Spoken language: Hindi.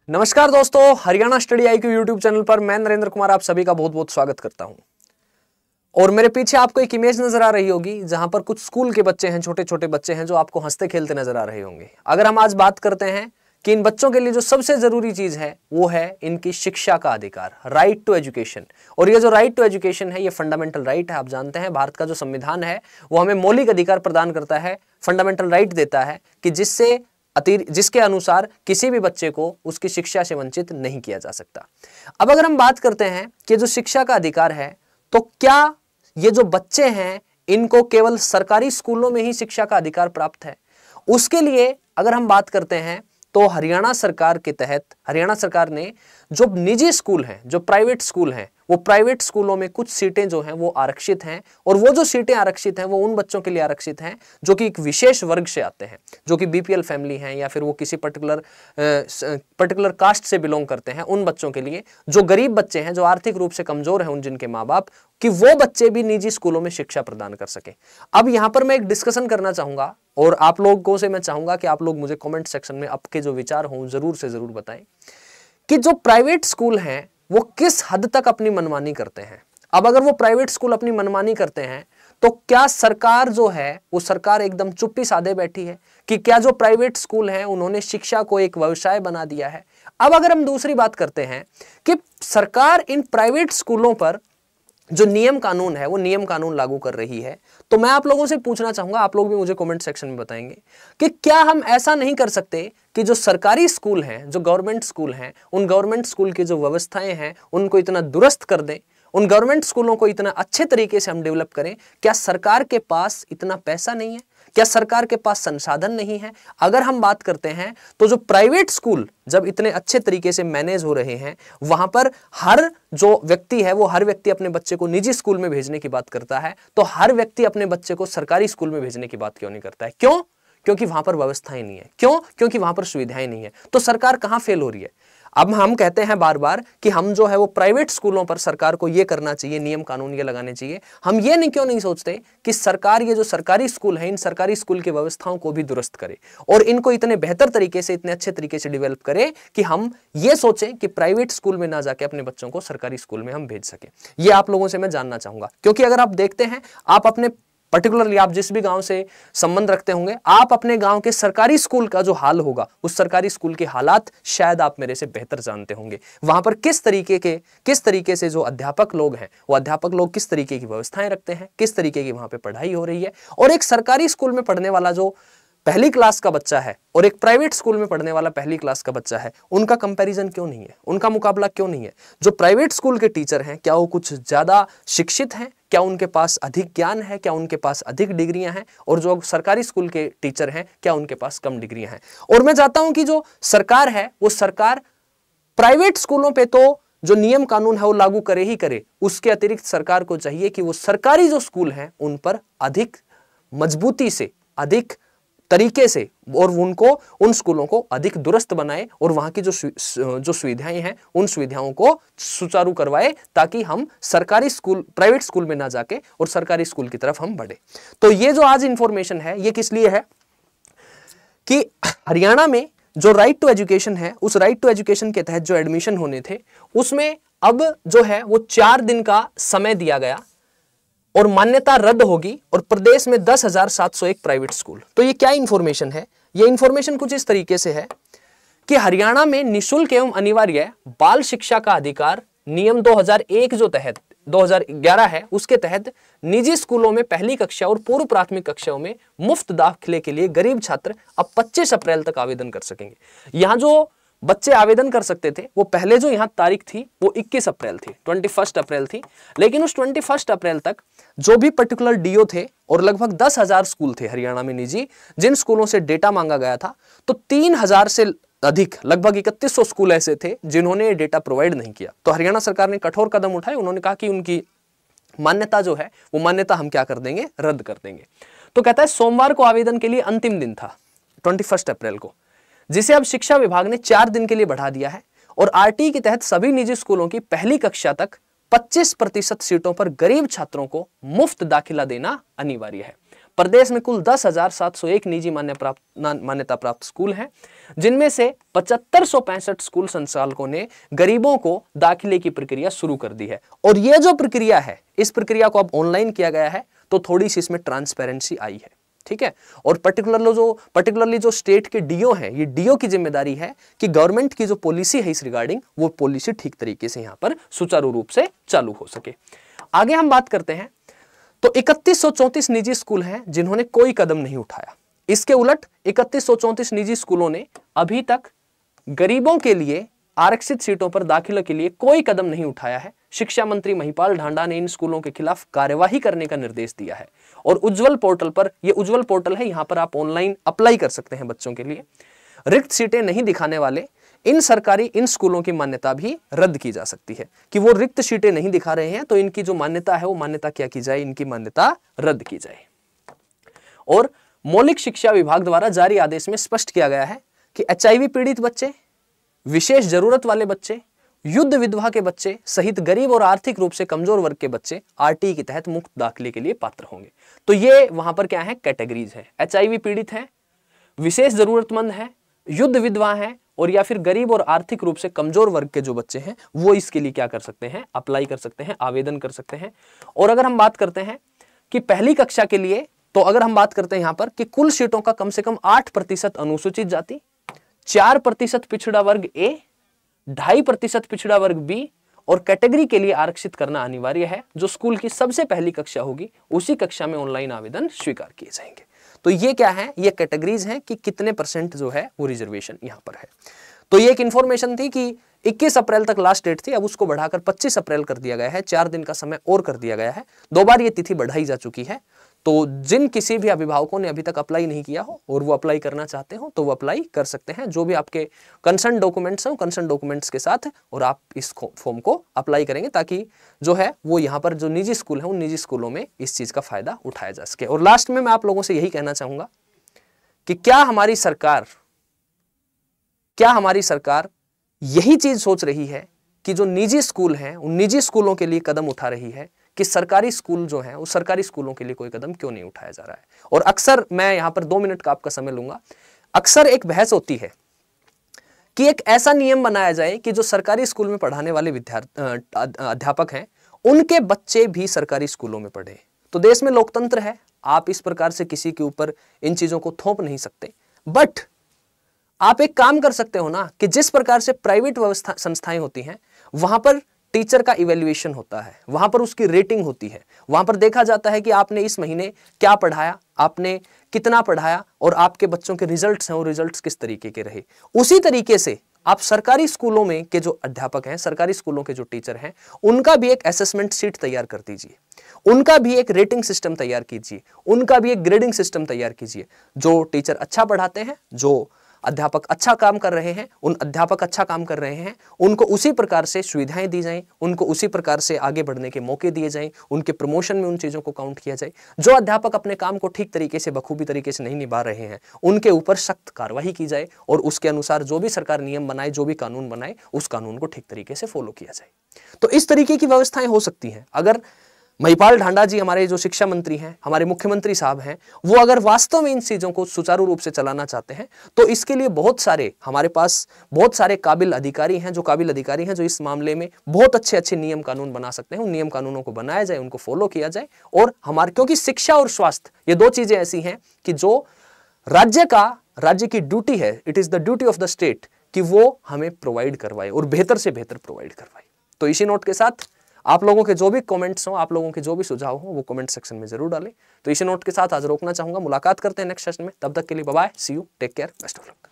नमस्कार दोस्तों, Haryana study IQ YouTube channel पर मैं नरेंद्र कुमार आप सभी का बहुत बहुत स्वागत करता हूं। और मेरे पीछे आपको एक इमेज नजर आ रही होगी जहां पर कुछ स्कूल के बच्चे हैं, छोटे छोटे बच्चे हैं जो आपको हंसते खेलते नजर आ रहे होंगे। अगर हम आज बात करते हैं कि इन बच्चों के लिए जो सबसे जरूरी चीज है वो है इनकी शिक्षा का अधिकार, राइट टू एजुकेशन। और ये जो राइट टू एजुकेशन है ये फंडामेंटल राइट है। आप जानते हैं भारत का जो संविधान है वो हमें मौलिक अधिकार प्रदान करता है, फंडामेंटल राइट देता है कि जिसके अनुसार किसी भी बच्चे को उसकी शिक्षा से वंचित नहीं किया जा सकता। अब अगर हम बात करते हैं कि जो शिक्षा का अधिकार है तो क्या ये जो बच्चे हैं इनको केवल सरकारी स्कूलों में ही शिक्षा का अधिकार प्राप्त है? उसके लिए अगर हम बात करते हैं तो हरियाणा सरकार के तहत हरियाणा सरकार ने जो निजी स्कूल हैं, जो प्राइवेट स्कूल हैं, वो प्राइवेट स्कूलों में कुछ सीटें जो हैं वो आरक्षित हैं। और वो जो सीटें आरक्षित हैं वो उन बच्चों के लिए आरक्षित हैं जो कि एक विशेष वर्ग से आते हैं, जो कि बीपीएल फैमिली हैं या फिर वो किसी पर्टिकुलर कास्ट से बिलोंग करते हैं। उन बच्चों के लिए, जो गरीब बच्चे हैं, जो आर्थिक रूप से कमजोर हैं, उन जिनके माँ बाप, कि वो बच्चे भी निजी स्कूलों में शिक्षा प्रदान कर सके। अब यहाँ पर मैं एक डिस्कशन करना चाहूंगा और आप लोगों से मैं चाहूंगा कि आप लोग मुझे कमेंट सेक्शन में आपके जो विचार हों जरूर से जरूर बताएं कि जो प्राइवेट स्कूल हैं वो किस हद तक अपनी मनमानी करते हैं। अब अगर वो प्राइवेट स्कूल अपनी मनमानी करते हैं तो क्या सरकार जो है वो सरकार एकदम चुप्पी साधे बैठी है कि क्या जो प्राइवेट स्कूल हैं उन्होंने शिक्षा को एक व्यवसाय बना दिया है? अब अगर हम दूसरी बात करते हैं कि सरकार इन प्राइवेट स्कूलों पर जो नियम कानून है वो नियम कानून लागू कर रही है, तो मैं आप लोगों से पूछना चाहूंगा, आप लोग भी मुझे कमेंट सेक्शन में बताएंगे कि क्या हम ऐसा नहीं कर सकते कि जो सरकारी स्कूल हैं, जो गवर्नमेंट स्कूल हैं, उन गवर्नमेंट स्कूल की जो व्यवस्थाएं हैं उनको इतना दुरुस्त कर दें, उन गवर्नमेंट स्कूलों को इतना अच्छे तरीके से हम डेवलप करें? क्या सरकार के पास इतना पैसा नहीं है? क्या सरकार के पास संसाधन नहीं है? अगर हम बात करते हैं तो जो प्राइवेट स्कूल जब इतने अच्छे तरीके से मैनेज हो रहे हैं, वहां पर हर जो व्यक्ति है वो हर व्यक्ति अपने बच्चे को निजी स्कूल में भेजने की बात करता है, तो हर व्यक्ति अपने बच्चे को सरकारी स्कूल में भेजने की बात क्यों नहीं करता है? क्यों? क्योंकि वहां पर व्यवस्थाएं नहीं है। क्यों? क्योंकि वहां पर सुविधाएं नहीं है। तो सरकार कहां फेल हो रही है? अब हम कहते हैं बार बार कि हम जो है वो प्राइवेट स्कूलों पर सरकार को ये करना चाहिए, नियम कानून ये लगाने चाहिए। हम ये नहीं क्यों नहीं सोचते कि सरकार ये जो सरकारी स्कूल है इन सरकारी स्कूल की व्यवस्थाओं को भी दुरुस्त करे और इनको इतने बेहतर तरीके से, इतने अच्छे तरीके से डेवलप करे कि हम ये सोचें कि प्राइवेट स्कूल में ना जाके अपने बच्चों को सरकारी स्कूल में हम भेज सके। ये आप लोगों से मैं जानना चाहूंगा, क्योंकि अगर आप देखते हैं, आप अपने पर्टिकुलरली आप जिस भी गांव से संबंध रखते होंगे, आप अपने गांव के सरकारी स्कूल का जो हाल होगा, उस सरकारी स्कूल के हालात शायद आप मेरे से बेहतर जानते होंगे। वहां पर किस तरीके से जो अध्यापक लोग हैं, वो अध्यापक लोग किस तरीके की व्यवस्थाएं रखते हैं, किस तरीके की वहां पे पढ़ाई हो रही है। और एक सरकारी स्कूल में पढ़ने वाला जो पहली क्लास का बच्चा है और एक प्राइवेट स्कूल में पढ़ने वाला पहली क्लास का बच्चा है, उनका कंपैरिजन क्यों नहीं है? उनका मुकाबला क्यों नहीं है? जो प्राइवेट स्कूल के टीचर हैं, क्या वो कुछ ज्यादा शिक्षित हैं? क्या उनके पास अधिक ज्ञान है? क्या उनके पास अधिक डिग्रियां हैं? और जो सरकारी स्कूल के टीचर हैं, क्या उनके पास कम डिग्रियां हैं? और मैं चाहता हूं कि जो सरकार है वो सरकार प्राइवेट स्कूलों पे तो जो नियम कानून है वो लागू करे ही करे, उसके अतिरिक्त सरकार को चाहिए कि वो सरकारी जो स्कूल हैं उन पर अधिक मजबूती से, अधिक तरीके से और उन स्कूलों को अधिक दुरुस्त बनाए और वहां की जो सुविधाएं हैं उन सुविधाओं को सुचारू करवाए, ताकि हम सरकारी स्कूल, प्राइवेट स्कूल में ना जाके और सरकारी स्कूल की तरफ हम बढ़े। तो ये जो आज इंफॉर्मेशन है ये किस लिए है कि हरियाणा में जो राइट टू एजुकेशन है, उस राइट टू एजुकेशन के तहत जो एडमिशन होने थे उसमें अब जो है वो 4 दिन का समय दिया गया और मान्यता रद्द होगी और प्रदेश में 10,701 प्राइवेट स्कूल। तो ये क्या इंफॉर्मेशन है? ये इंफॉर्मेशन कुछ इस तरीके से है कि हरियाणा में निशुल्क एवं अनिवार्य बाल शिक्षा का अधिकार नियम 2001 जो तहत 2011 है, उसके तहत निजी स्कूलों में पहली कक्षा और पूर्व प्राथमिक कक्षाओं में मुफ्त दाखिले के लिए गरीब छात्र अब 25 अप्रैल तक आवेदन कर सकेंगे। यहाँ जो बच्चे आवेदन कर सकते थे वो पहले जो यहाँ तारीख थी वो 21 अप्रैल थी, 21 अप्रैल थी, लेकिन उस 21 अप्रैल तक जो भी पर्टिकुलर डीओ थे और लगभग 10,000 स्कूल थे हरियाणा में निजी, जिन स्कूलों से डेटा मांगा गया था, तो 3,000 से अधिक लगभग 3100 स्कूल ऐसे थे जिन्होंने डेटा प्रोवाइड नहीं किया। तो हरियाणा सरकार ने कठोर कदम उठाए, उन्होंने कहा कि उनकी मान्यता जो है वो मान्यता हम क्या कर देंगे, रद्द कर देंगे। तो कहता है सोमवार को आवेदन के लिए अंतिम दिन था 21 अप्रैल को, जिसे अब शिक्षा विभाग ने 4 दिन के लिए बढ़ा दिया है और आरटी के तहत सभी निजी स्कूलों की पहली कक्षा तक 25% सीटों पर गरीब छात्रों को मुफ्त दाखिला देना अनिवार्य है। प्रदेश में कुल 10,701 निजी मान्यता प्राप्त स्कूल हैं, जिनमें से 7565 स्कूल संचालकों ने गरीबों को दाखिले की प्रक्रिया शुरू कर दी है। और यह जो प्रक्रिया है, इस प्रक्रिया को अब ऑनलाइन किया गया है, तो थोड़ी सी इसमें ट्रांसपेरेंसी आई है, ठीक है। और पर्टिकुलरली जो स्टेट के डीओ हैं, ये डीओ की जिम्मेदारी है कि गवर्नमेंट की जो पॉलिसी है इस रिगार्डिंग, वो पॉलिसी ठीक तरीके से यहां पर सुचारू रूप से चालू हो सके। आगे हम बात करते हैं, तो 3134 निजी स्कूल हैं जिन्होंने कोई कदम नहीं उठाया। इसके उलट 3134 निजी स्कूलों ने अभी तक गरीबों के लिए आरक्षित सीटों पर दाखिला के लिए कोई कदम नहीं उठाया है। शिक्षा मंत्री महिपाल ढांडा ने इन स्कूलों के खिलाफ कार्यवाही करने का निर्देश दिया है। और उज्जवल पोर्टल पर, यह उज्जवल पोर्टल है, यहां पर आप ऑनलाइन अप्लाई कर सकते हैं बच्चों के लिए। रिक्त सीटें नहीं दिखाने वाले इन स्कूलों की मान्यता भी रद्द की जा सकती है, कि वो रिक्त सीटें नहीं दिखा रहे हैं तो इनकी जो मान्यता है वो मान्यता क्या की जाए, इनकी मान्यता रद्द की जाए। और मौलिक शिक्षा विभाग द्वारा जारी आदेश में स्पष्ट किया गया है कि एचआईवी पीड़ित बच्चे, विशेष जरूरत वाले बच्चे, युद्ध विधवा के बच्चे सहित गरीब और आर्थिक रूप से कमजोर वर्ग के बच्चे आरटीई के तहत मुफ्त दाखिले के लिए पात्र होंगे। तो ये वहां पर क्या है, कैटेगरीज है। एचआईवी पीड़ित है, विशेष जरूरतमंद है, युद्ध विधवा है, और या फिर गरीब और आर्थिक रूप से कमजोर वर्ग के जो बच्चे हैं वो इसके लिए क्या कर सकते हैं, अप्लाई कर सकते हैं, आवेदन कर सकते हैं। और अगर हम बात करते हैं कि पहली कक्षा के लिए, तो अगर हम बात करते हैं यहां पर कि कुल सीटों का कम से कम 8% अनुसूचित जाति, 4% पिछड़ा वर्ग ए, 2.5% पिछड़ा वर्ग बी और कैटेगरी के लिए आरक्षित करना अनिवार्य है। जो स्कूल की सबसे पहली कक्षा होगी उसी कक्षा में ऑनलाइन आवेदन स्वीकार किए जाएंगे। तो ये क्या है, ये कैटेगरीज हैं कि कितने % जो है वो रिजर्वेशन यहां पर है। तो ये एक इंफॉर्मेशन थी कि 21 अप्रैल तक लास्ट डेट थी, अब उसको बढ़ाकर 25 अप्रैल कर दिया गया है, 4 दिन का समय और कर दिया गया है। 2 बार ये तिथि बढ़ाई जा चुकी है। तो जिन किसी भी अभिभावकों ने अभी तक अप्लाई नहीं किया हो और वो अप्लाई करना चाहते हो तो वो अप्लाई कर सकते हैं। जो भी आपके कंसर्न डॉक्यूमेंट्स हैं, कंसर्न डॉक्यूमेंट्स के साथ, और आप इस फॉर्म को अप्लाई करेंगे ताकि जो है वो यहाँ पर जो निजी स्कूल है उन निजी स्कूलों में इस चीज का फायदा उठाया जा सके। और लास्ट में मैं आप लोगों से यही कहना चाहूंगा कि क्या हमारी सरकार यही चीज सोच रही है कि जो निजी स्कूल हैं उन निजी स्कूलों के लिए कदम उठा रही है कि सरकारी स्कूल जो हैं उस सरकारी स्कूलों के लिए कोई कदम क्यों नहीं उठाया जा रहा है। और अक्सर मैं यहां पर 2 मिनट का आपका समय लूंगा, अक्सर एक बहस होती है कि एक ऐसा नियम बनाया जाए कि जो सरकारी स्कूल में पढ़ाने वाले अध्यापक हैं उनके बच्चे भी सरकारी स्कूलों में पढ़े। तो देश में लोकतंत्र है, आप इस प्रकार से किसी के ऊपर इन चीजों को थोप नहीं सकते। बट आप एक काम कर सकते हो ना कि जिस प्रकार से प्राइवेट संस्थाएं होती हैं वहां पर टीचर का इवैल्यूएशन होता है, वहां पर उसकी रेटिंग होती है, वहां पर देखा जाता है कि आपने इस महीने क्या पढ़ाया, आपने कितना पढ़ाया और आपके बच्चों के रिजल्ट्स हैं वो रिजल्ट्स किस तरीके के रहे। उसी तरीके से आप सरकारी स्कूलों में के जो अध्यापक हैं, सरकारी स्कूलों के जो टीचर हैं, उनका भी एक असेसमेंट शीट तैयार कर दीजिए, उनका भी एक रेटिंग सिस्टम तैयार कीजिए, उनका भी एक ग्रेडिंग सिस्टम तैयार कीजिए। जो टीचर अच्छा पढ़ाते हैं, जो अध्यापक अच्छा काम कर रहे हैं, उन अध्यापक अच्छा काम कर रहे हैं, उनको उसी प्रकार से सुविधाएं दी जाएं, उनको उसी प्रकार से आगे बढ़ने के मौके दिए जाएं, उनके प्रमोशन में उन चीजों को काउंट किया जाए। जो अध्यापक अपने काम को ठीक तरीके से, बखूबी तरीके से नहीं निभा रहे हैं, उनके ऊपर सख्त कार्रवाई की जाए और उसके अनुसार जो भी सरकार नियम बनाए, जो भी कानून बनाए, उस कानून को ठीक तरीके से फॉलो किया जाए। तो इस तरीके की व्यवस्थाएं हो सकती हैं। अगर महिपाल ढांडा जी हमारे जो शिक्षा मंत्री हैं, हमारे मुख्यमंत्री साहब हैं, वो अगर वास्तव में इन चीजों को सुचारू रूप से चलाना चाहते हैं तो इसके लिए हमारे पास बहुत सारे काबिल अधिकारी हैं जो इस मामले में बहुत अच्छे नियम कानून बना सकते हैं। उन नियम कानूनों को बनाया जाए, उनको फॉलो किया जाए। और क्योंकि शिक्षा और स्वास्थ्य ये 2 चीजें ऐसी हैं कि जो राज्य की ड्यूटी है, it is the duty of the state कि वो हमें प्रोवाइड करवाए और बेहतर से बेहतर प्रोवाइड करवाए। तो इसी नोट के साथ आप लोगों के जो भी कमेंट्स हो, आप लोगों के जो भी सुझाव हो, वो कमेंट सेक्शन में जरूर डालें। तो इसी नोट के साथ आज रोकना चाहूंगा, मुलाकात करते हैं नेक्स्ट सेशन में। तब तक के लिए bye bye, see you, take care, best of luck.